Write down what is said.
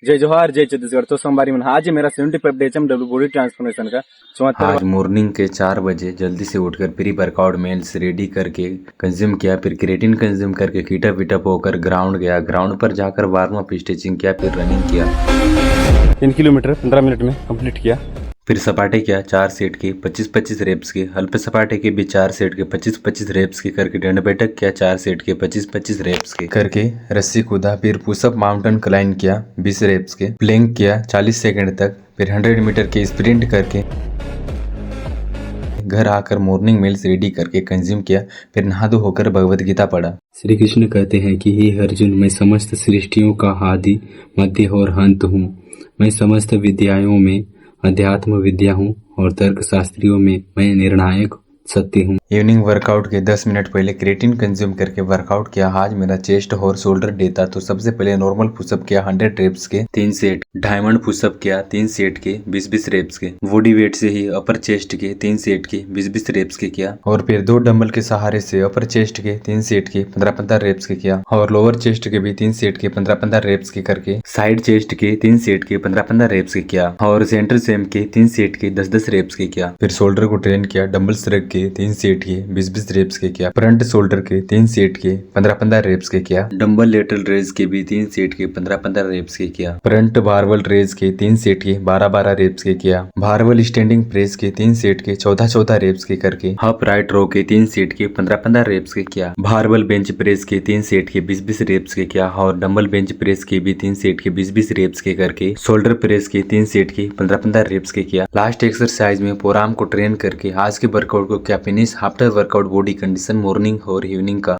जय जोहार जय छत्तीसगढ़। तो सोमवार में आज मेरा 75 डे एचएमडब्ल्यू बॉडी ट्रांसफॉर्मेशन का 74। आज मॉर्निंग के 4 बजे जल्दी से उठकर प्री वर्कआउट मील्स रेडी करके कंज्यूम किया, फिर क्रेटिन कंज्यूम करके हीटअप वीटअप होकर ग्राउंड गया। ग्राउंड पर जाकर वार्म अप स्ट्रेचिंग किया, फिर रनिंग किया। 3 किलोमीटर 15 मिनट में कंप्लीट किया। फिर सपाटे किया 4 सेट के 25-25 रेप्स के। हल्पे सपाटे के भी 4 सेट के 25-25 रेप्स के करके दंड बैठक किया 4 सेट के 25-25 रेप्स के करके रस्सी कूदा। फिर पुशअप माउंटेन क्लाइंब किया 20 रेप्स के। प्लैंक किया 40 सेकंड तक। फिर 100 मीटर के स्प्रिंट करके घर आकर मॉर्निंग मील्स रेडी करके कंज्यूम किया। फिर नहा धो होकर भगवत गीता पढ़ा। श्री कृष्ण कहते हैं कि हे अर्जुन, मैं समस्त सृष्टियों का आदि मध्य और अंत हूँ। मैं समस्त विद्याओं में अध्यात्म विद्या हूँ और तर्क शास्त्रियों में मैं निर्णायक सत्य हूँ। इवनिंग वर्कआउट के 10 मिनट पहले क्रेटिन कंज्यूम करके वर्कआउट किया। आज मेरा चेस्ट और शोल्डर डे था, तो सबसे पहले नॉर्मल पुशअप किया 100 रेप्स के 3 सेट। डायमंड पुशअप किया 3 सेट के 20-20 रेप्स के। बॉडी वेट से ही अपर चेस्ट के 3 सेट के 20-20 रेप्स के किया। और फिर 2 डंबल के सहारे से अपर चेस्ट के 3 सेट के 15-15 रेप्स के किया। और लोअर चेस्ट के भी 3 सेट के 15-15 रेप्स के करके साइड चेस्ट के 3 सेट के 15-15 रेप्स के किया। और सेंटर सेम के 3 सेट के 10-10 रेप्स के किया। फिर शोल्डर को ट्रेन किया, डंबल्स रख के 3 सेट के 20-20 रेप्स के किया। फ्रंट शोल्डर के 3 सेट के 15-15 रेप्स के किया। डंबल लेटरल रेज के भी 3 सेट के 15-15 रेप्स के किया। फ्रंट बारवल रेज के 3 सेट के 12-12 रेप्स के किया। बारवल स्टैंडिंग प्रेस के 3 सेट के 14-14 रेप्स के करके हप राइट रो के 3 सेट के 15-15 रेप्स के किया। बारवल बेंच प्रेस के 3 सेट के 20-20 रेप्स के किया। और डंबल बेंच प्रेस के भी 3 सेट के 20-20 रेप्स के करके शोल्डर प्रेस के 3 सेट के 15-15 रेप्स के किया। लास्ट एक्सरसाइज में फोरआर्म को ट्रेन करके आज के वर्कआउट को क्या finish. After workout body condition morning और इवनिंग का